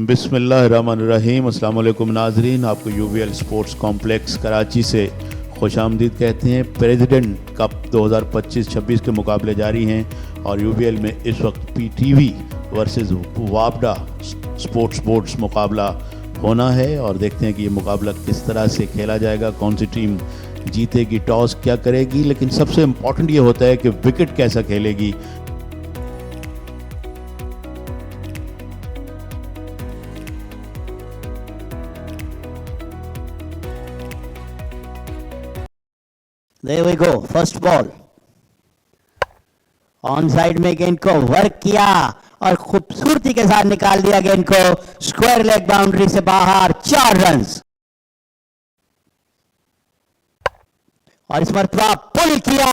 बिस्मिल्लाहिर्रहमानिर्रहीम। अस्सलाम वालेकुम नाजरीन, आपको यूवीएल स्पोर्ट्स कॉम्प्लेक्स कराची से खुशामदीद कहते हैं। प्रेसिडेंट कप 2025-26 के मुकाबले जारी हैं और यूवीएल में इस वक्त पीटीवी वर्सेस वापडा स्पोर्ट्स बोर्ड्स मुकाबला होना है और देखते हैं कि ये मुकाबला किस तरह से खेला जाएगा, कौन सी टीम जीतेगी, टॉस क्या करेगी, लेकिन सबसे इम्पॉर्टेंट ये होता है कि विकेट कैसा खेलेगी। There we go, first ball. On side में गेंद को वर्क किया और खूबसूरती के साथ निकाल दिया गेंद को स्क्वायर लेग बाउंड्री से बाहर, 4 रन। और इस मरतबा पुल किया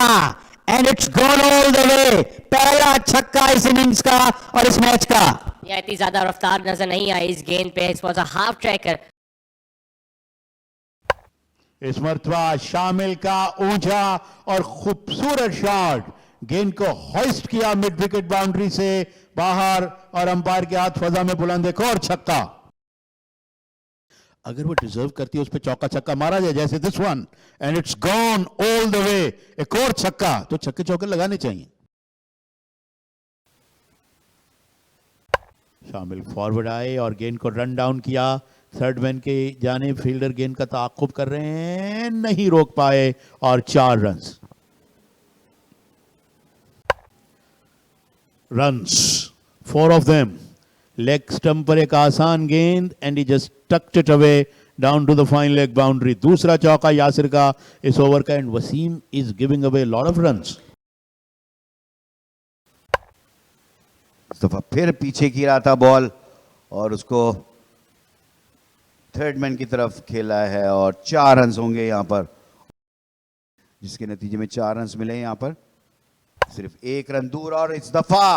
and it's gone all the way. पहला छक्का इस इनिंग्स का और इस मैच का। या इतनी ज्यादा रफ्तार नजर नहीं आई इस गेंद पे। It was a half tracker. इस मरतबा शामिल का ऊंचा और खूबसूरत शॉट, गेंद को होइस्ट किया मिड विकेट बाउंड्री से बाहर और अंपायर के हाथ फजा में बुलंद, एक और छक्का। अगर वो डिजर्व करती है उस पर चौका छक्का मारा जाए जैसे this one and it's gone all the way, एक और छक्का, तो छक्के चौके लगाने चाहिए। शामिल फॉरवर्ड आए और गेंद को रन डाउन किया। थर्ड मैन के जाने फील्डर गेंद का ताक़ुब कर रहे हैं, नहीं रोक पाए और 4 runs 4 off them. Leg stump पर एक आसान गेंद and he just tucked it away down to the fine leg boundary. दूसरा चौका यासिर का इस ओवर का and Wasim is giving away lot of runs. इस दफा फिर पीछे गिरा था बॉल और उसको थर्ड मैन की तरफ खेला है और 4 रन होंगे यहां पर, जिसके नतीजे में 4 रन मिले यहां पर, सिर्फ 1 रन दूर। और इस दफा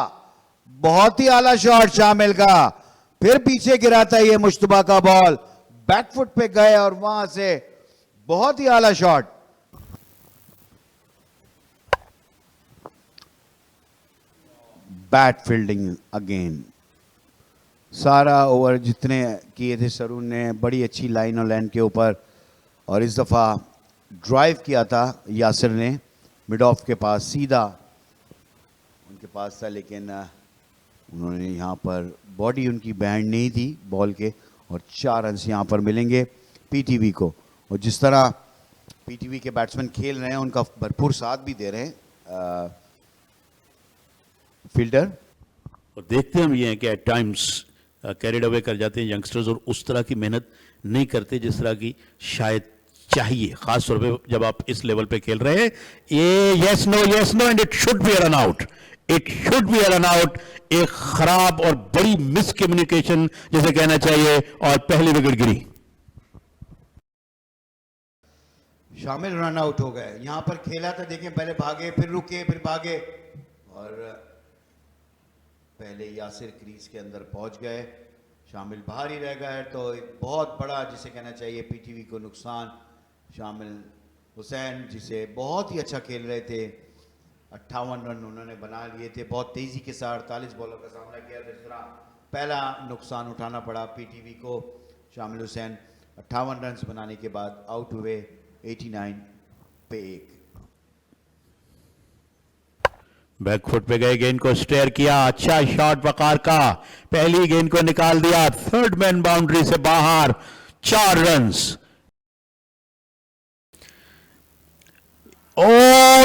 बहुत ही आला शॉट शामिल का, फिर पीछे गिरा था ये मुश्तबा का बॉल, बैकफुट पे गए और वहां से बहुत ही आला शॉट। Bat fielding again. सारा ओवर जितने किए थे सरून ने, बड़ी अच्छी लाइन और लैंड के ऊपर, और इस दफ़ा ड्राइव किया था यासिर ने मिड ऑफ के पास, सीधा उनके पास था, लेकिन उन्होंने यहाँ पर बॉडी उनकी बैंड नहीं थी बॉल के, और 4 रन यहाँ पर मिलेंगे पीटीवी को। और जिस तरह पीटीवी के बैट्समैन खेल रहे हैं उनका भरपूर साथ भी दे रहे हैं फील्डर। और देखते हम ये हैं कि एट टाइम्स कैरिड अवे कर जाते हैं यंगस्टर्स और उस तरह की मेहनत नहीं करते जिस तरह की शायद चाहिए, खास तौर पे जब आप इस लेवल पे खेल रहे हैं। ये yes no and it should be a run out, it should be a run out. एक खराब और बड़ी मिसकम्युनिकेशन जैसे कहना चाहिए और पहली विकेट गिरी। शामिल रन आउट हो गए। यहां पर खेला था, देखें, पहले भागे फिर रुके फिर भागे और पहले यासिर क्रीज के अंदर पहुंच गए, शामिल बाहर ही रह गए, तो एक बहुत बड़ा जिसे कहना चाहिए पीटीवी को नुकसान। शामिल हुसैन जिसे बहुत ही अच्छा खेल रहे थे, 58 रन उन्होंने बना लिए थे, बहुत तेजी के साथ 48 बॉलों का सामना किया। दूसरा पहला नुकसान उठाना पड़ा पीटीवी को। शामिल हुसैन 58 रन बनाने के बाद आउट हुए 89 पे 1। बैकफुट पे गए, गेंद को स्टेयर किया, अच्छा शॉट वकार का, पहली गेंद को निकाल दिया थर्ड मैन बाउंड्री से बाहर, 4 runs. Oh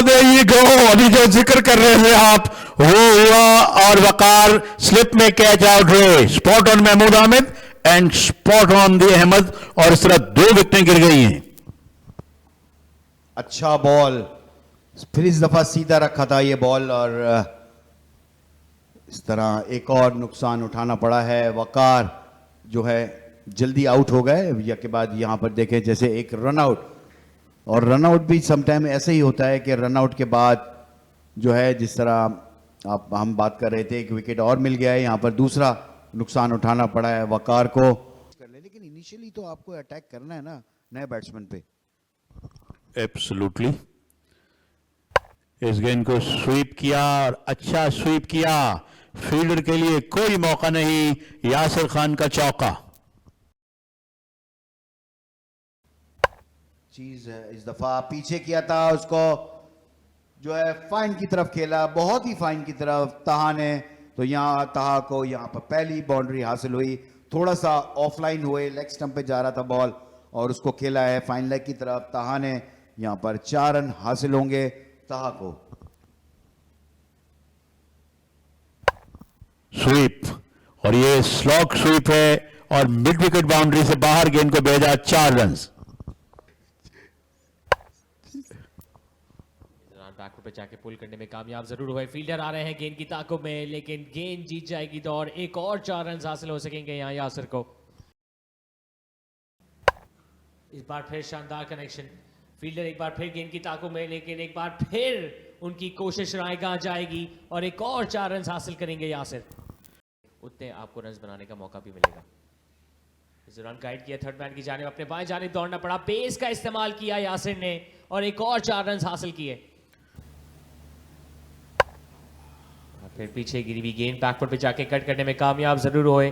there you go, अभी जो जिक्र कर रहे थे आप वो हुआ और वकार स्लिप में कैच आउट हुए। Spot on Mahmood Amid and spot on the Ahmed, और इस तरह 2 विकेटें गिर गई हैं। अच्छा बॉल, फिर इस दफा सीधा रखा था ये बॉल और इस तरह एक और नुकसान उठाना पड़ा है। वकार जो है जल्दी आउट हो गए, या के बाद यहां पर देखें जैसे एक रन आउट, और रन आउट भी समटाइम ऐसे ही होता है कि रन आउट के बाद जो है, जिस तरह हम बात कर रहे थे, एक विकेट और मिल गया है, यहां पर दूसरा नुकसान उठाना पड़ा है वकार को। लेकिन इनिशियली तो आपको अटैक करना है ना नए बैट्समैन पे। एब्सोल्युटली। इस गेंद को स्वीप किया और अच्छा स्वीप किया, फील्डर के लिए कोई मौका नहीं, यासिर खान का चौका। चीज है इस दफा पीछे किया था उसको, जो है फाइन की तरफ खेला, बहुत ही फाइन की तरफ तहा ने। तो यहाँ तहा को यहाँ पर पहली बाउंड्री हासिल हुई, थोड़ा सा ऑफलाइन हुए, लेग स्टंप पे जा रहा था बॉल और उसको खेला है फाइन लेग की तरफ। तहा ने यहाँ पर 4 रन हासिल होंगे तहा को। स्वीप, और ये स्लॉग स्वीप है और मिड विकेट बाउंड्री से बाहर गेंद को भेजा 4 रन। बैकवर्ड पे जाके पुल करने में कामयाब जरूर हुए। फील्डर आ रहे हैं गेंद की ताकुब में, लेकिन गेंद जीत जाएगी तो और एक और 4 रन हासिल हो सकेंगे यहाँ यासिर को। इस बार फिर शानदार कनेक्शन, फील्डर एक बार फिर गेंद की ताकुब में, लेकिन एक बार फिर उनकी कोशिश रायगाह जाएगी और एक और 4 रन हासिल करेंगे यासिर। उतने आपको रन बनाने का मौका भी मिलेगा। इस दौरान गाइड किया थर्ड मैन की जानिब, अपने बाएं जानिब दौड़ना पड़ा, पेस का इस्तेमाल किया यासिर ने और एक और 4 रन हासिल किए। फिर पीछे गिरी हुई गेंद बैकवर्ड पे जाके कट करने में कामयाब जरूर हुए।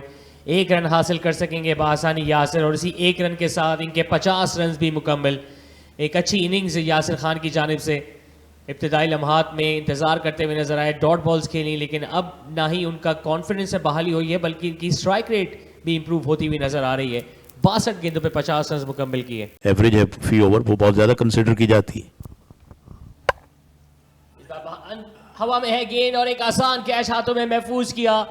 1 रन हासिल कर सकेंगे बआसानी यासिर और इसी 1 रन के साथ इनके 50 रन भी मुकम्मल। एक अच्छी इनिंग्स यासिर खान की जानिब से। इब्तिदाई लम्हात में इंतजार करते हुए नजर आए, डॉट बॉल्स खेली, लेकिन अब ना ही उनका कॉन्फिडेंस से बहाली हुई है बल्कि इनकी स्ट्राइक रेट भी इंप्रूव होती हुई नजर आ रही है। 62 गेंदों पे 50 रन मुकम्मल किए। एवरेज है फी ओवर, वो बहुत ज्यादा कंसिडर की जाती है। हवा में है गेंद और एक आसान कैच हाथों में महफूज किया,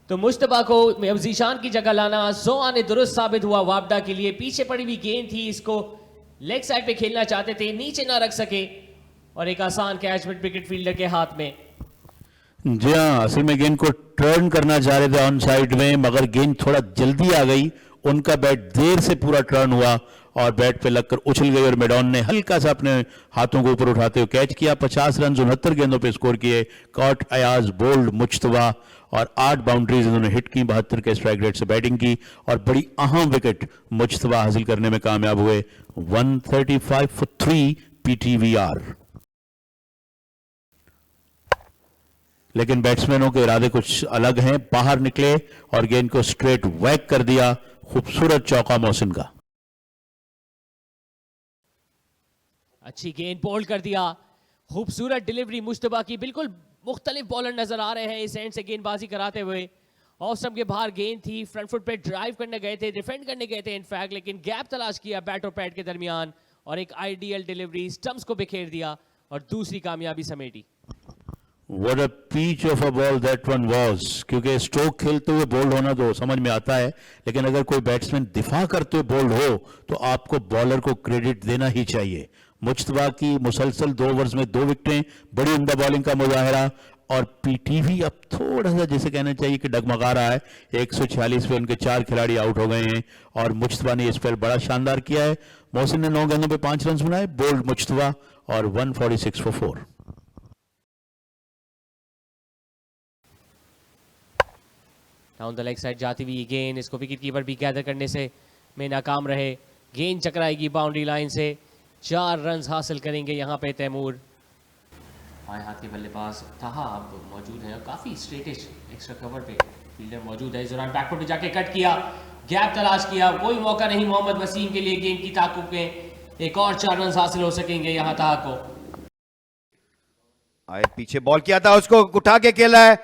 तो मुश्तबा को जीशान की जगह लाना जोआ ने दुरुस्त साबित हुआ वापडा के लिए। पीछे पड़ी हुई गेंद थी, इसको लेग साइड पे खेलना चाहते थे, नीचे ना रख सके और एक आसान कैच मिड विकेट फील्डर के हाथ में। जी हाँ, असल में गेंद को टर्न करना चाह रहे थे ऑन साइड में, मगर गेंद थोड़ा जल्दी आ गई, उनका बैट देर से पूरा टर्न हुआ और बैट पे लगकर उछल गई और मेडॉन ने हल्का सा अपने हाथों को ऊपर उठाते हुए कैच किया। 50 रन 69 गेंदों पे स्कोर किए। कॉट, अयाज, बोल्ड, मुश्तबा और 8 बाउंड्रीज इन्होंने हिट की, 72 के स्ट्राइक रेट से बैटिंग की और बड़ी अहम विकेट मुश्तबा हासिल करने में कामयाब हुए। 135 फॉर 3 PTVR। लेकिन बैट्समैनों के इरादे कुछ अलग हैं, बाहर निकले और गेंद को स्ट्रेट वैक कर दिया। खूबसूरत चौका मोहसिन का। अच्छी गेंद बोल्ड कर दिया, खूबसूरत डिलीवरी मुश्तबा की। बिल्कुल मुख्तलिफ बॉलर नजर आ रहे हैं इस एंड से गेंदबाजी कराते हुए। ऑफ स्टंप के बाहर गेंद थी, फ्रंट फुट पे ड्राइव करने गए थे, डिफेंड करने गए थे इनफैक्ट, लेकिन गैप तलाश किया बैट और पैड के दरमियान और एक आइडियल डिलीवरी, स्टंप्स को बिखेर दिया और दूसरी कामयाबी समेटी। What a pitch of a ball that one was। क्योंकि स्ट्रोक खेलते हुए बोल्ड होना तो समझ में आता है, लेकिन अगर कोई बैट्समैन दिफा करते हुए बोल्ड हो तो आपको बॉलर को क्रेडिट देना ही चाहिए। मुश्तबा की मुसलसल 2 ओवर्स में 2 विकेटें, बड़ी उम्दा बॉलिंग का मुजाहरा और पीटीवी अब थोड़ा सा जैसे कहना चाहिए कि डगमगा रहा है। 146 पे उनके 4 खिलाड़ी आउट हो गए हैं और मुश्तबा ने इस स्पेल बड़ा शानदार किया है। मोहसिन ने 9 गेंदों पे 5 रन बनाए, बोल्ड मुश्तबा और 146 for 4। Down the leg side जाती हुई गेंद, इसको विकेट कीपर भी गैदर करने से में नाकाम रहे। गेंद चकराएगी बाउंड्री लाइन से, 4 रन हासिल करेंगे यहाँ पे तैमूर। बाएं हाथ के बल्लेबाज तहा अब मौजूद है और काफी स्ट्रेटिश एक्स्ट्रा कवर पे फील्डर मौजूद है। इस दौरान बैकवर्ड पे जाके कट किया, गैप तलाश किया, कोई मौका नहीं मोहम्मद वसीम के लिए गेंद की ताकुब में। एक और 4 रन हासिल हो सकेंगे यहाँ तहा को। आए पीछे बॉल किया था, उसको उठा के खेला है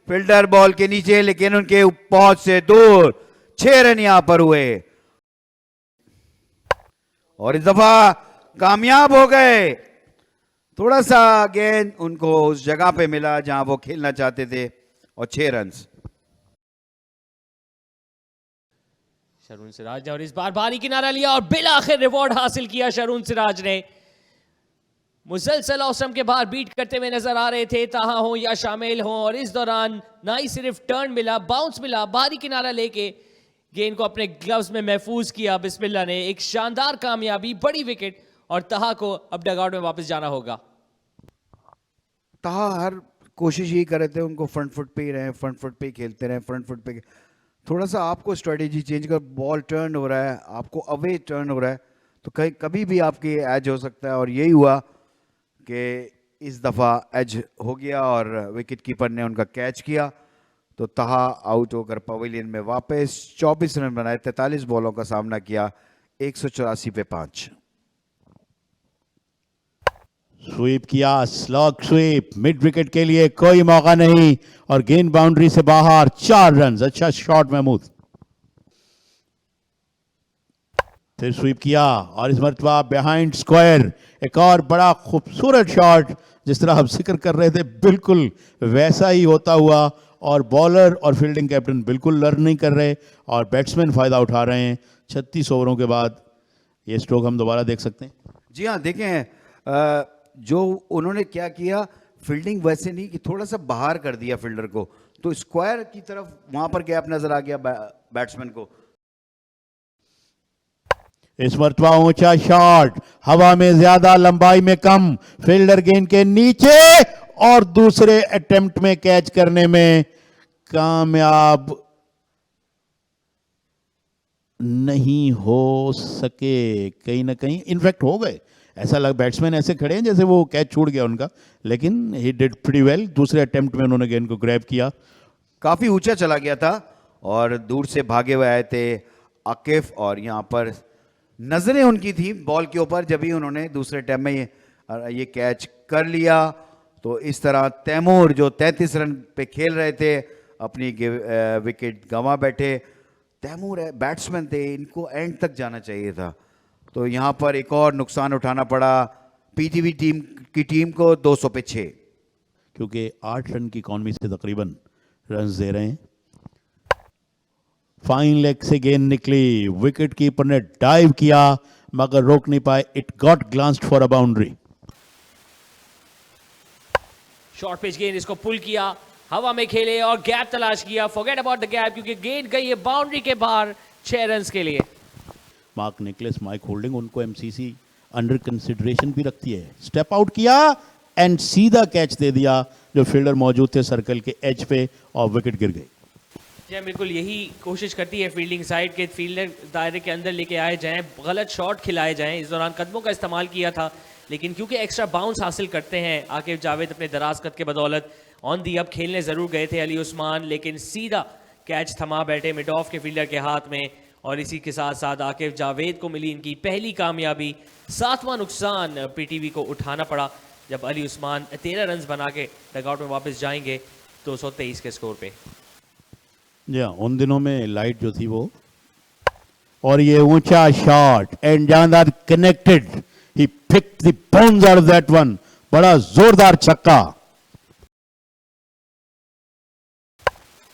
फील्डर बॉल के नीचे, लेकिन उनके पहुंच से दूर। 6 रन यहां पर हुए और इस दफा कामयाब हो गए। थोड़ा सा गेंद उनको उस जगह पे मिला जहां वो खेलना चाहते थे और 6 रन। शरून सिराज ने और इस बार बारी किनारा लिया और बिल आखिर रिवॉर्ड हासिल किया शरून सिराज ने। मुसलसल औसम के बाहर बीट करते हुए नजर आ रहे थे, तहा हो या शामिल हो, और इस दौरान ना ही सिर्फ टर्न मिला, बाउंस मिला, बाहरी किनारा लेके गेंद को अपने ग्लव्स में महफूज किया बिस्मिल्लाह ने। एक शानदार कामयाबी, बड़ी विकेट और तहा को अब डगआउट में वापस जाना होगा। तहा हर कोशिश यही कर रहे थे, उनको फ्रंट फुट पे ही रहे, फ्रंट फुट पे ही खेलते रहे, फ्रंट फुट पे। थोड़ा सा आपको स्ट्रेटेजी चेंज कर, बॉल टर्न हो रहा है, आपको अवे टर्न हो रहा है, तो कहीं कभी भी आपकी एज हो सकता है। और यही हुआ कि इस दफ़ा एज हो गया और विकेट कीपर ने उनका कैच किया, तो तहा आउट होकर पवेलियन में वापस 24 रन बनाए, 43 बॉलों का सामना किया, 184 पे 5। स्वीप किया, स्लॉग स्वीप, मिड विकेट के लिए कोई मौका नहीं और गेंद बाउंड्री से बाहर, 4 रन। अच्छा शॉट महमूद। फिर स्वीप किया और इस मरतबा बिहाइंड स्क्वायर, एक और बड़ा खूबसूरत शॉट, जिस तरह आप जिक्र कर रहे थे बिल्कुल वैसा ही होता हुआ, और बॉलर और फील्डिंग कैप्टन बिल्कुल लर्न नहीं कर रहे और बैट्समैन फायदा उठा रहे हैं। 36 ओवरों के बाद ये स्ट्रोक हम दोबारा देख सकते हैं। जी हाँ, देखें जो उन्होंने क्या किया, फील्डिंग वैसे नहीं कि थोड़ा सा बाहर कर दिया फील्डर को, तो स्क्वायर की तरफ वहां पर गैप नजर आ गया बैट्समैन को। इस मरतबा ऊंचा शॉट, हवा में ज्यादा लंबाई में कम, फील्डर गेंद के नीचे और दूसरे अटेम्प्ट में कैच करने में कामयाब नहीं हो सके। कहीं ना कहीं इनफैक्ट हो गए, ऐसा लग, बैट्समैन ऐसे खड़े हैं जैसे वो कैच छूट गया उनका, लेकिन ही डिड प्रीटी वेल। दूसरे अटेम्प्ट में उन्होंने गेंद को ग्रैब किया, काफी ऊंचा चला गया था और दूर से भागे हुए आए थे आकिफ, और यहां पर नजरें उनकी थी बॉल के ऊपर, जब ही उन्होंने दूसरे टाइम में ये कैच कर लिया। तो इस तरह तैमूर जो 33 रन पे खेल रहे थे, अपनी विकेट गंवा बैठे। तैमूर बैट्समैन थे, इनको एंड तक जाना चाहिए था, तो यहाँ पर एक और नुकसान उठाना पड़ा पीटीवी टीम को 200 पे 6, क्योंकि 8 रन की इकॉनमी से तकरीबन रन दे रहे हैं। फाइन लेग से गेंद निकली, विकेट कीपर ने डाइव किया मगर रोक नहीं पाए, it got glanced for a boundary. Short pitch गेंद, इसको पुल किया, हवा में खेले और गैप तलाश किया। फॉरगेट अबाउट द गैप, क्योंकि गेंद गई है बाउंड्री के बाहर 6 रन के लिए। मार्क निकलेस, माइक होल्डिंग, उनको एमसीसी अंडर कंसिडरेशन भी रखती है। स्टेप आउट किया एंड सीधा कैच दे दिया, जो फील्डर मौजूद थे सर्कल के एज पे, और विकेट गिर गई। जी बिल्कुल, यही कोशिश करती है फील्डिंग साइड के फील्डर दायरे के अंदर लेके आए जाएं, गलत शॉट खिलाए जाएं। इस दौरान कदमों का इस्तेमाल किया था, लेकिन क्योंकि एक्स्ट्रा बाउंस हासिल करते हैं आकिब जावेद अपने दराज कद के बदौलत, ऑन दी अप खेलने ज़रूर गए थे अली उस्मान, लेकिन सीधा कैच थमा बैठे मिड ऑफ के फील्डर के हाथ में। और इसी के साथ साथ आकिब जावेद को मिली इनकी पहली कामयाबी। 7वां नुकसान पीटीवी को उठाना पड़ा जब अली उस्मान 13 रन बना के डगआउट में वापस जाएंगे 223 के स्कोर पे। जी हाँ, उन दिनों में लाइट जो थी वो, और ये ऊंचा शॉट एंड जानदार connected, he picked the bounce out of that one, बड़ा जोरदार छक्का।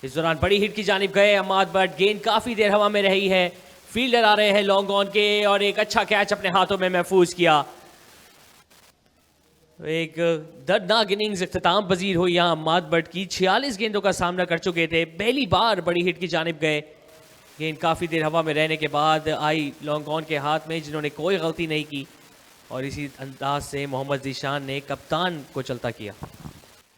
इस दौरान बड़ी हिट की जानिब गए अम्माद बट, गेंद काफी देर हवा में रही है, फील्डर आ रहे हैं लॉन्ग ऑन के और एक अच्छा कैच अपने हाथों में महफूज किया। एक दर्दनाक इनिंग्स इख्तिताम पजीर हुई यहाँ अम्माद बट की। 46 गेंदों का सामना कर चुके थे, पहली बार बड़ी हिट की जानिब गए। गेंद काफ़ी देर हवा में रहने के बाद आई लॉन्ग ऑन के हाथ में, जिन्होंने कोई गलती नहीं की, और इसी अंदाज से मोहम्मद जीशान ने कप्तान को चलता किया।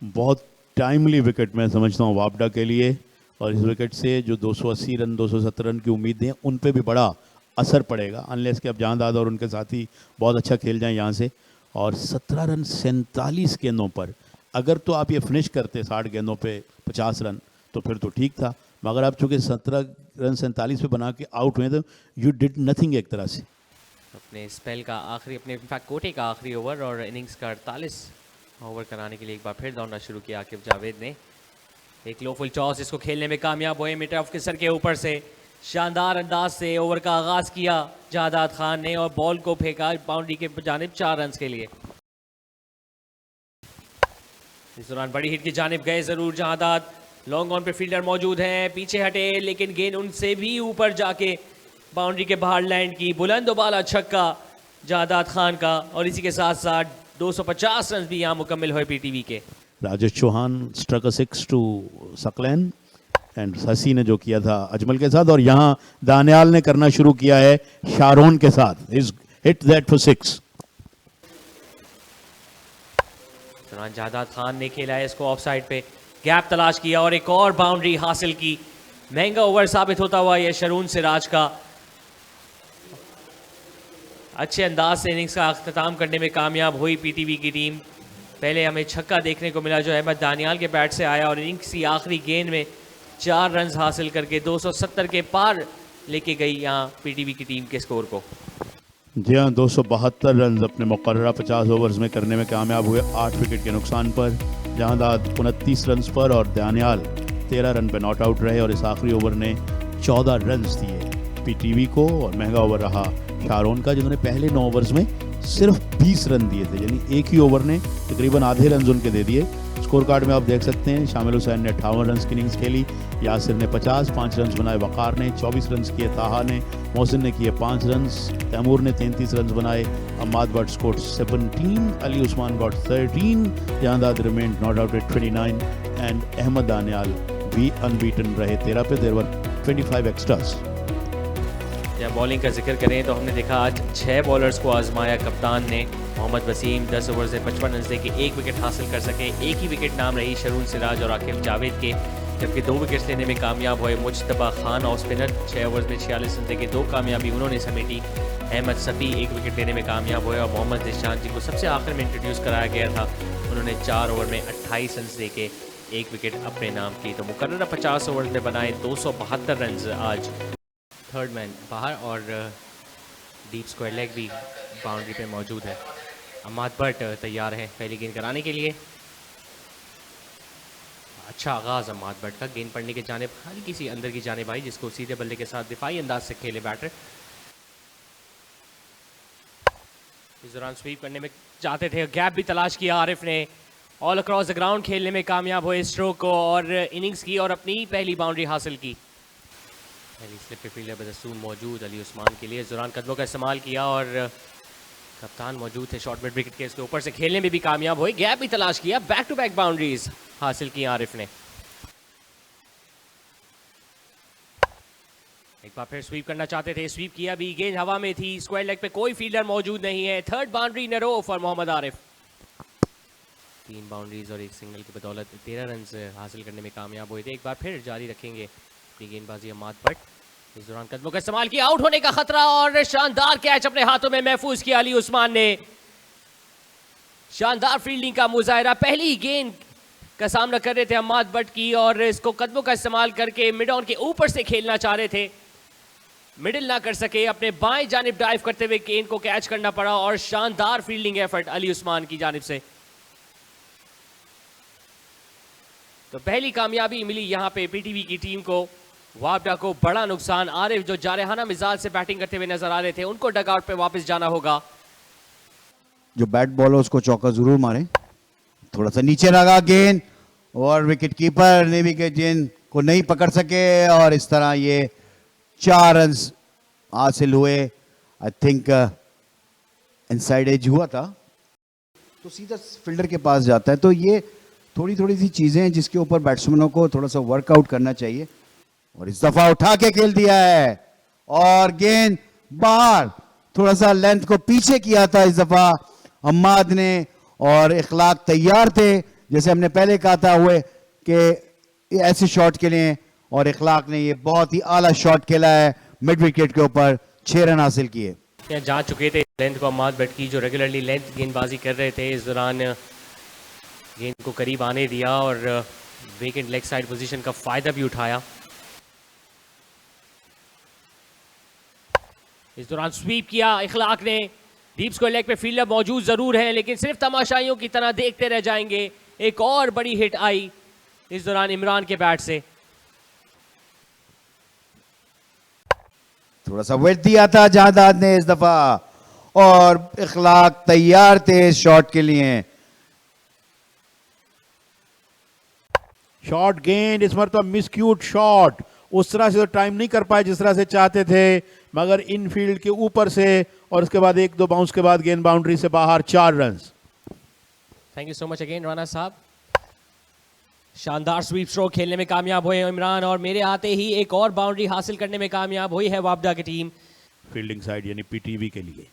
बहुत टाइमली विकेट मैं समझता हूँ वापडा के लिए, और इस विकेट से जो 280 रन 270 रन की उम्मीद है उन पे भी बड़ा असर पड़ेगा, अनलेस कि अब जहांदाद और उनके साथी बहुत अच्छा खेल जाएं यहाँ से। और 17 रन 47 गेंदों पर, अगर तो आप ये फिनिश करते 60 गेंदों पे 50 रन तो फिर तो ठीक था, मगर आप चूँकि 17 रन 47 पे बना के आउट हुए तो यू डिड नथिंग एक तरह से। अपने स्पेल का आखिरी, अपने इनफैक्ट कोटे का आखिरी ओवर और इनिंग्स का 48 ओवर कराने के लिए एक बार फिर दौड़ना शुरू किया आकिब जावेद ने। एक लो फुल टॉस, इसको खेलने में कामयाब हुए मिड ऑफ के सर के ऊपर से, शानदार अंदाज से ओवर का आगाज किया जहादाद खान ने और बॉल को फेंका बाउंड्री के जानिब 4 रन के लिए। इस दौरान बड़ी हिट की जानिब गए जरूर जहादाद, लॉन्ग ऑन पे फील्डर मौजूद हैं, पीछे हटे लेकिन गेंद उनसे भी ऊपर जाके बाउंड्री के बाहर लैंड की। बुलंद बाला छक्का जहादाद खान का, और इसी के साथ साथ 250 रन भी यहाँ मुकम्मल हुए पीटीवी के। Rajesh Chauhan struck a 6 to Saqlain, and Hussey ने जो किया था अजमल के साथ, और यहाँ दानियाल ने करना शुरू किया है शारोन के साथ, is hit that for 6। Jahadad Khan ने खेला है इसको ऑफ साइड पे, गैप तलाश किया और एक और बाउंड्री हासिल की। महंगा ओवर साबित होता हुआ यह शरून सिराज का, अच्छे अंदाज से इनिंग्स का अख्ताम करने में कामयाब हुई पीटीवी की टीम। पहले हमें छक्का देखने को मिला जो अहमद दानियाल के बैट से आया और इनिंग्स की आखिरी गेंद में 4 रन हासिल करके 270 के पार लेके गई यहाँ पीटीवी की टीम के स्कोर को। जी हाँ, 272 रन अपने मुकर्ररा 50 ओवर्स में करने में कामयाब हुए 8 विकेट के नुकसान पर। जहांदाद 29 रन पर और दानियाल 13 रन पर नॉट आउट रहे और इस आखिरी ओवर ने 14 रन दिए पीटीवी को। और महंगा ओवर रहा शारोन का, जिन्होंने पहले 9 ओवर्स में सिर्फ 20 रन दिए थे, यानी एक ही ओवर ने तकरीबन आधे रन उनके दे दिए। स्कोर कार्ड में आप देख सकते हैं शामिल हुसैन ने 58 रन की इनिंग्स खेली, यासिर ने 50, 5 रन बनाए, वकार ने 24 रन किए, ताहा ने, मोहसिन ने किए 5 रन, तैमूर ने 33 रन बनाए, Ammad Butt scored 17, Ali Usman got 13, Jahandad remained not out at 29 and Ahmed Daniyal भी अनबीटन रहे 13 पे। There were 25 extras. जब बॉलिंग का जिक्र करें तो हमने देखा आज 6 बॉलर्स को आजमाया कप्तान ने। मोहम्मद वसीम 10 ओवर से 55 रन दे के 1 विकेट हासिल कर सके। एक ही विकेट नाम रही शरून सिराज और आकिब जावेद के, जबकि 2 विकेट्स लेने में कामयाब हुए मुजतबा खान ऑफ स्पिनर। 6 ओवर्स में 46 रन दे के 2 कामयाबी उन्होंने समेटी। अहमद सफ़ी 1 विकेट लेने में कामयाब हुए और मोहम्मद निशान जी को सबसे आखिर में इंट्रोड्यूस कराया गया था, उन्होंने 4 ओवर में 28 रन दे के 1 विकेट अपने नाम की। तो मुकर्ररा 50 ओवर में बनाए 272 रन आज। थर्ड मैन बाहर और डीप स्क्वायर लेग भी बाउंड्री पे मौजूद है। अम्माद बट तैयार है पहली गेंद कराने के लिए। अच्छा आगाज़ अम्माद बट का, गेंद पड़ने के जाने हल्की सी अंदर की जाने भाई, जिसको सीधे बल्ले के साथ दिफाई अंदाज से खेले बैटर। इस दौरान स्वीप करने में चाहते थे, गैप भी तलाश किया आरिफ ने, ऑल अक्रॉस द ग्राउंड खेलने में कामयाब हुए स्ट्रोक को और इनिंग्स की और अपनी पहली बाउंड्री हासिल की। पहली स्लिप पे फील्डर बदसून मौजूद अली उस्मान के लिए। इस दौरान कदमों का इस्तेमाल किया और कप्तान मौजूद थे शॉर्ट मिड विकेट के, इसके ऊपर से खेलने में भी कामयाब हुए, गैप भी तलाश किया, बैक टू बैक बाउंड्रीज हासिल की आरिफ ने। एक बार फिर स्वीप करना चाहते थे, स्वीप किया भी, गेंद हवा में थी, स्क्वायर लेग पे कोई फील्डर मौजूद नहीं है। Third boundary in a row for Mohammad Arif. 3 boundaries और 1 सिंगल की बदौलत 13 रन हासिल करने में कामयाब हुए थे। एक बार फिर जारी रखेंगे अपनी गेंदबाजी अम्माद बट। इस दौरान कदमों का इस्तेमाल किया, आउट होने का खतरा और शानदार कैच अपने हाथों में महफूज किया अली उस्मान ने। शानदार फील्डिंग का मुजाहरा, पहली गेंद का सामना कर रहे थे अम्माद बट की और इसको कदमों का इस्तेमाल करके मिड ऑन के ऊपर से खेलना चाह रहे थे, मिडिल ना कर सके, अपने बाएं जानिब डाइव करते हुए गेंद को कैच करना पड़ा और शानदार फील्डिंग एफर्ट अली उस्मान की जानिब से। तो पहली कामयाबी मिली यहां पे पीटीवी की टीम को। वापडा को बड़ा नुकसान, आरिफ जो जारहाना मिजाज से बैटिंग करते हुए नजर आ रहे थे, उनको डगआउट पे वापस जाना होगा। जो बैट बॉल है उसको चौका जरूर मारे। थोड़ा सा नीचे लगा गेंद और विकेट कीपर ने भी गेंद को नहीं पकड़ सके और इस तरह ये 4 रन हासिल हुए। आई थिंक इनसाइड एज हुआ था तो सीधा फील्डर के पास जाता है। तो ये थोड़ी सी चीजें हैं जिसके ऊपर बैट्समैनों को थोड़ा सा वर्कआउट करना चाहिए। और इस दफा उठा के खेल दिया है और गेंद बाहर, थोड़ा सा लेंथ को पीछे किया था इस दफा अम्माद ने। और इखलाक तैयार थे, जैसे हमने पहले कहा था हुए कि ऐसे शॉट के लिए, और इखलाक ने ये बहुत ही आला शॉट खेला है मिड विकेट के ऊपर, 6 रन हासिल किए। जा चुके थे लेंथ को अम्माद बट की, जो रेगुलरली लेंथ गेंदबाजी कर रहे थे। इस दौरान गेंद को करीब आने दिया और वेकेंट लेग साइड पोजीशन का फायदा भी उठाया। इस दौरान स्वीप किया इखलाक ने, डीप स्क्वायर लेग पे फील्डर मौजूद जरूर है लेकिन सिर्फ तमाशाइयों की तरह देखते रह जाएंगे। एक और बड़ी हिट आई इस दौरान इमरान के बैट से। थोड़ा सा वेट दिया था जहादाद ने इस दफा और इखलाक तैयार थे इस शॉट के लिए। शॉट गेंद, इस मरतबा मिसक्यूट शॉट, उस तरह से तो टाइम नहीं कर पाए जिस तरह से चाहते थे, मगर इन फील्ड के ऊपर से और उसके बाद 1-2 बाउंस के बाद गेंद बाउंड्री से बाहर, 4 run. Thank you so much again Rana साहब। शानदार स्वीप स्ट्रोक खेलने में कामयाब हुए इमरान और मेरे आते ही एक और बाउंड्री हासिल करने में कामयाब हुई है वापडा की टीम। फील्डिंग साइड यानी पीटीवी के लिए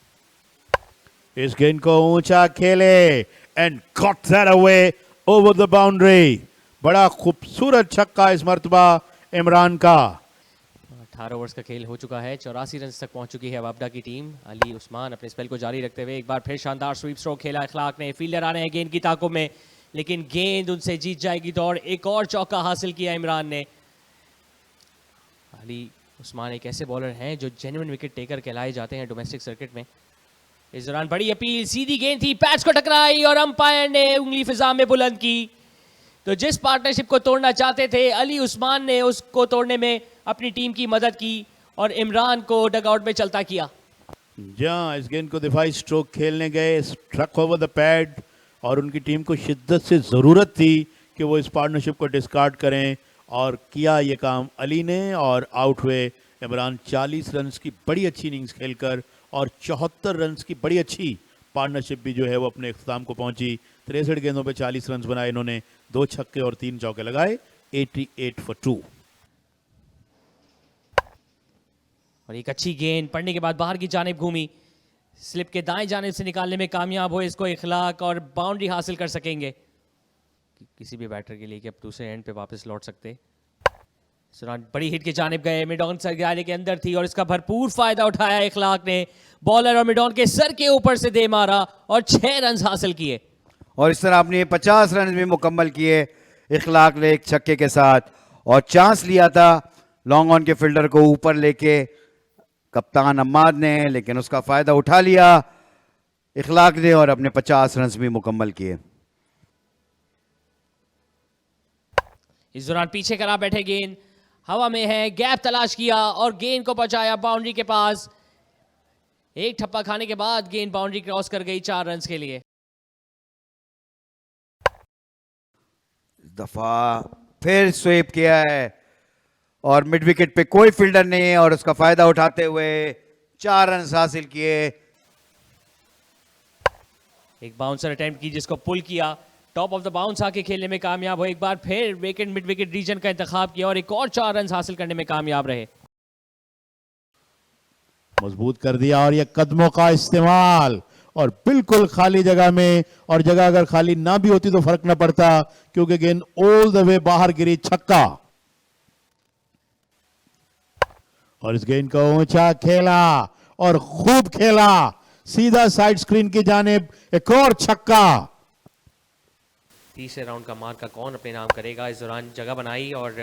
इस गेंद को ऊंचा खेले and got that away over the boundary. बड़ा खूबसूरत छक्का इस मरतबा इमरान का। 18 ओवर्स का खेल हो चुका है, 84 रन तक पहुंच चुकी है वापडा की टीम। अली उस्मान अपने स्पेल को जारी रखते हुए एक बार फिर शानदार स्वीप स्ट्रोक खेला इखलाक ने। फील्डर आ रहे हैं गेंद की ताकों में, लेकिन गेंद उनसे जीत जाएगी दौड़। एक और चौका हासिल किया इमरान ने। अली उस्मान एक ऐसे बॉलर हैं जो जेन्युइन विकेट टेकर कहलाए जाते हैं डोमेस्टिक सर्किट में। इस दौरान बड़ी अपील, सीधी गेंद थी, पैच को टकराई और अंपायर ने उंगली फिजा में बुलंद की। तो जिस पार्टनरशिप को तोड़ना चाहते थे अली उस्मान ने, उसको तोड़ने में अपनी टीम की मदद की और इमरान को डगआउट में चलता किया। जहां इस गेंद को दिफाई स्ट्रोक खेलने गए, स्ट्रक ओवर द पैड, और उनकी टीम को शिद्दत से ज़रूरत थी कि वो इस पार्टनरशिप को डिस्कार्ड करें, और किया ये काम अली ने, और आउट हुए इमरान 40 रन की बड़ी अच्छी इनिंग्स खेलकर, और 74 रन की बड़ी अच्छी पार्टनरशिप भी जो है वो अपने इख्तिताम को पहुंची। 63 गेंदों पे 40 रन बनाए इन्होंने, 2 छक्के और 3 चौके लगाए, 88 for 2। और एक अच्छी गेंद पड़ने के बाद बाहर की जानिब घूमी, स्लिप के दाएं जानिब से निकालने में कामयाब हुए इसको इखलाक, और बाउंड्री हासिल कर सकेंगे। किसी भी बैटर के लिए कि अब दूसरे एंड पे वापस लौट सकते। बड़ी हिट की जानिब गए, मिडॉन सर गाले के अंदर थी और इसका भरपूर फायदा उठाया इखलाक ने। बॉलर और मिडॉन के सर के ऊपर से दे मारा और 6 रन हासिल किए। और इस तरह आपने 50 रन भी मुकम्मल किए इखलाक ने एक छक्के के साथ, और चांस लिया था लॉन्ग ऑन के फील्डर को ऊपर लेके कप्तान अम्माद ने, लेकिन उसका फायदा उठा लिया इखलाक ने और अपने 50 रन भी मुकम्मल किए। इस दौरान पीछे करा बैठे गेंद हवा में है, गैप तलाश किया और गेंद को पहुंचाया बाउंड्री के पास। एक ठप्पा खाने के बाद गेंद बाउंड्री क्रॉस कर गई 4 रन के लिए। दफा फिर स्वीप किया है और मिड विकेट पे कोई फील्डर नहीं है, और उसका फायदा उठाते हुए 4 रन हासिल किए। एक बाउंसर अटेम्प्ट की जिसको पुल किया, टॉप ऑफ द बाउंस आके खेलने में कामयाब हो। एक बार फिर विकेट मिड विकेट रीजन का इंतखाब किया और एक और 4 रन हासिल करने में कामयाब रहे। मजबूत कर दिया, और ये कदमों का इस्तेमाल, और बिल्कुल खाली जगह में, और जगह अगर खाली ना भी होती तो फर्क ना पड़ता क्योंकि गेंद ऑल द वे बाहर गिरी, छक्का। और इस गेंद को ऊंचा खेला और खूब खेला, सीधा साइड स्क्रीन की जानिब, एक और छक्का। तीसरे राउंड का मार्का कौन अपने नाम करेगा। इस दौरान जगह बनाई और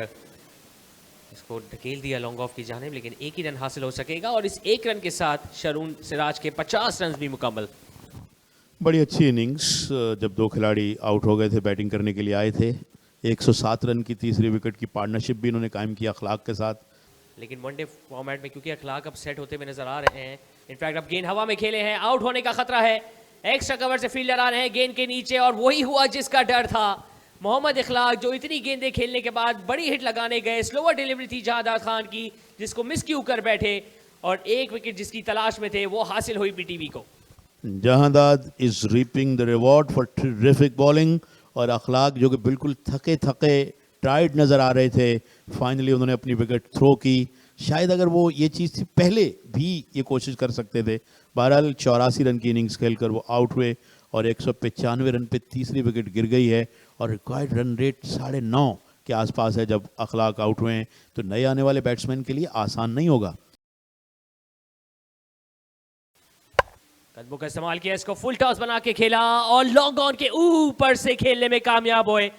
इसको ढकेल दिया लॉन्ग ऑफ की जानिब, लेकिन एक ही रन हासिल हो सकेगा और इस एक रन के साथ शरून सिराज के 50 रन भी मुकम्मल। बड़ी अच्छी इनिंग्स, जब 2 खिलाड़ी आउट हो गए थे, बैटिंग करने के लिए आए थे। 107 रन की तीसरी विकेट की पार्टनरशिप भी इन्होंने कायम किया अखलाक के साथ। लेकिन वनडे फॉर्मेट में क्योंकि अखलाक अब सेट होते हुए नजर आ रहे हैं, इनफैक्ट अब गेंद हवा में खेले हैं, आउट होने का खतरा है। एक्स्ट्रा कवर से फील्डर आ रहे हैं गेंद के नीचे, और वही हुआ जिसका डर था। मोहम्मद इखलाक जो इतनी गेंदें खेलने के बाद बड़ी हिट लगाने गए, स्लोअर डिलीवरी थी जहादाद खान की जिसको मिस क्यू कर बैठे, और एक विकेट जिसकी तलाश में थे वो हासिल हुई पीटीवी को। Jahadad is reaping the reward for terrific bowling, और अखलाक जो कि बिल्कुल थके थके टाइट नजर आ रहे थे, फाइनली उन्होंने अपनी विकेट थ्रो की। शायद अगर वो ये चीज़ थी पहले भी ये कोशिश कर सकते थे। बहरहाल 84 रन की इनिंग्स खेलकर वो आउट हुए, और 195 रन पे तीसरी विकेट गिर गई है, और रिक्वायर्ड रन रेट 9.5 के आसपास है जब अखलाक आउट हुए हैं। तो नए आने वाले बैट्समैन के लिए आसान नहीं होगा। कदमों का इस्तेमाल किया, इसको फुल टॉस बना के खेला और लॉन्ग ऑन के ऊपर से खेलने में कामयाब हुए।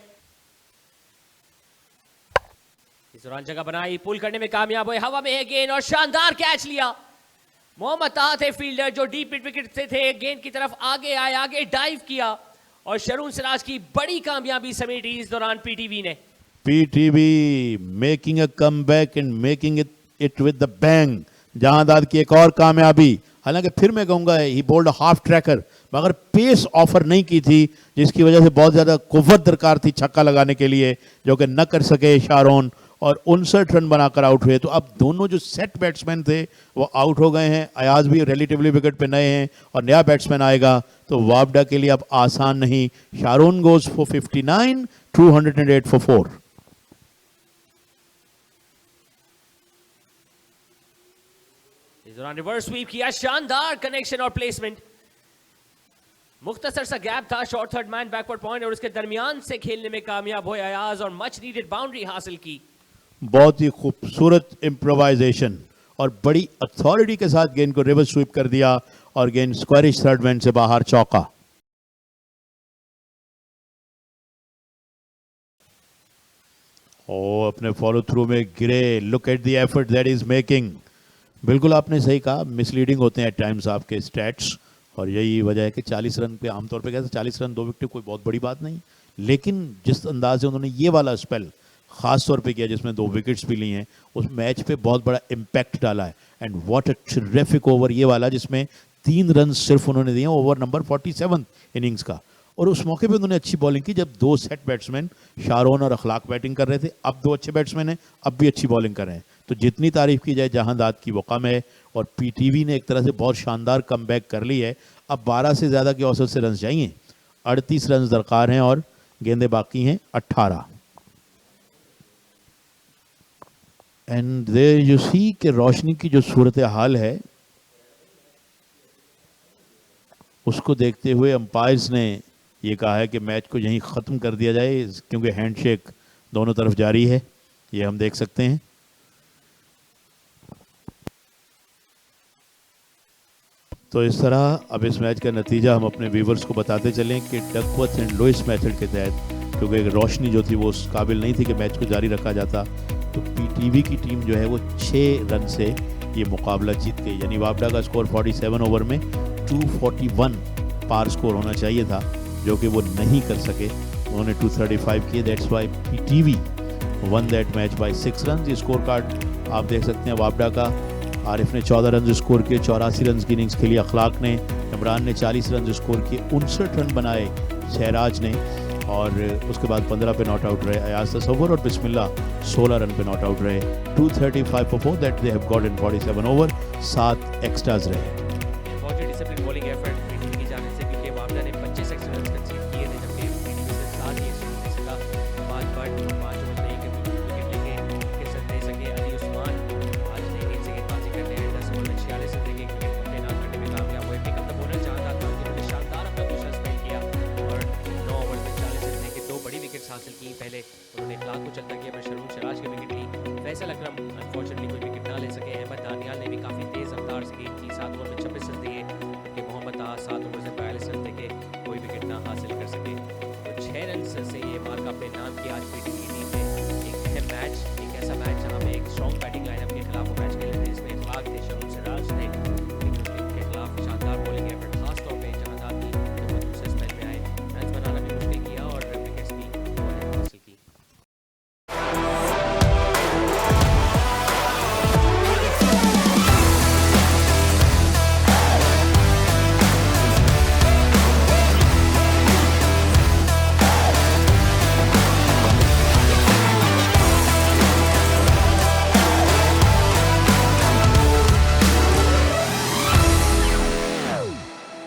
इस दौरान जगह बनाई, पुल करने में कामयाब हुए, हवा में है गेंद और शानदार कैच लिया। मोहम्मद ताहा थे फील्डर जो डीप मिड विकेट से थे, गेंद की तरफ आगे आए, आगे डाइव किया और शरून सिराज की बड़ी कामयाबी समेटी इस दौरान पीटीवी ने। PTV making a comeback and making it with the bang. Jahadad की एक और कामयाबी, हालांकि फिर मैं कहूंगा ही बोल्ड हाफ ट्रैकर, मगर पेस ऑफर नहीं की थी जिसकी वजह से बहुत ज़्यादा कुव्वत दरकार थी छक्का लगाने के लिए, जो कि न कर सके शारोन, और 59 रन बनाकर आउट हुए। तो अब दोनों जो सेट बैट्समैन थे वो आउट हो गए हैं। अयाज भी रिलेटिवली विकेट पे नए हैं और नया बैट्समैन आएगा, तो वापडा के लिए अब आसान नहीं। Sharone goes for 59, 208 for 4। इस दौरान रिवर्स स्वीप किया, शानदार कनेक्शन और प्लेसमेंट। मुख्तसर सा गैप था, short third man backward point, और उसके दरमियान से खेलने में कामयाब हुए अयाज और मच नीडेड बाउंड्री हासिल की। बहुत ही खूबसूरत इम्प्रोवाइजेशन और बड़ी अथॉरिटी के साथ गेंद को रिवर्स स्वीप कर दिया और गेंद स्क्वायरिश थर्ड मैन से बाहर, चौका। ओ अपने फॉलो थ्रू में गिरे। Look at the effort that is making. बिल्कुल आपने सही कहा, मिसलीडिंग होते हैं एट टाइम्स आपके स्टैट्स, और यही वजह है कि 40 रन पे आमतौर पे कहते हैं 40 रन 2 विकेट कोई बहुत बड़ी बात नहीं, लेकिन जिस अंदाज से उन्होंने ये वाला स्पेल खास तौर पे किया जिसमें 2 विकेट्स भी ली हैं, उस मैच पे बहुत बड़ा इम्पैक्ट डाला है। And what a terrific over ये वाला जिसमें 3 रन सिर्फ उन्होंने दिए, ओवर नंबर 47 इनिंग्स का। और उस मौके पे उन्होंने अच्छी बॉलिंग की जब 2 सेट बैट्समैन शारोन और अखलाक बैटिंग कर रहे थे। अब 2 अच्छे बैट्समैन हैं, अब भी अच्छी बॉलिंग कर रहे हैं, तो जितनी तारीफ की जाए जहांदाद की वो कम है। और पीटीवी ने एक तरह से बहुत शानदार कमबैक कर ली है। अब 12 से ज़्यादा की औसत से रन चाहिए, 38 रन दरकार हैं और गेंदे बाकी हैं 18। एंड देयर यू सी कि रोशनी की जो सूरत हाल है उसको देखते हुए अंपायर्स ने ये कहा है कि मैच को यहीं ख़त्म कर दिया जाए, क्योंकि हैंडशेक दोनों तरफ जारी है, ये हम देख सकते हैं। तो इस तरह अब इस मैच का नतीजा हम अपने व्यूवर्स को बताते चलें कि डकवर्थ एंड लुइस मेथड के तहत, क्योंकि रोशनी जो थी वो उस काबिल नहीं थी कि मैच को जारी रखा जाता, तो पीटीवी की टीम जो है वो 6 रन से ये मुकाबला जीत गई। यानी वापडा का स्कोर 47 ओवर में 241 पार स्कोर होना चाहिए था, जो कि वो नहीं कर सके, उन्होंने 235 किए। That's why PTV one that match by 6 run. ये स्कोर कार्ड आप देख सकते हैं वापडा का। आरिफ ने 14 रन स्कोर किए, 84 रन की इनिंग्स खेली अखलाक ने। इमरान ने 40 रन स्कोर किए, 59 रन बनाए शहराज ने, और उसके बाद 15 पे नॉट आउट रहे अयाज तसव्वुर, और बिस्मिल्लाह 16 रन पे नॉट आउट रहे। 235 for 4 that they have got in 47 over, 7 extras रहे। बहुत ही डिसिप्लिन बॉलिंग एफर्ट पीटीवी की जाने से, क्योंकि वापडा ने 25 एक्स्ट्रा रन कंसीड किए थे, जबकि पीटीवी से 7 ही एक्स्ट्रा का 5 बट 5 ओवर में 1 विकेट लेके किस्मत दे सके। अली उस्मान आज ने गेंद से गेंदबाजी करने 10 ओवर में 46 रन देके 1 विकेट को अपने नाम करने में कामयाब हुए। पिकअप द बोनर चाहता था, जिन्होंने शानदार अपना दूसरा स्पेल किया और 9 ओवर में 40 रन देके 2 बड़ी विकेट्स हासिल की। पहले उन्होंने इखलाक को चलता किया, फिर शरून शराज की विकेट ली। फैसल अकरम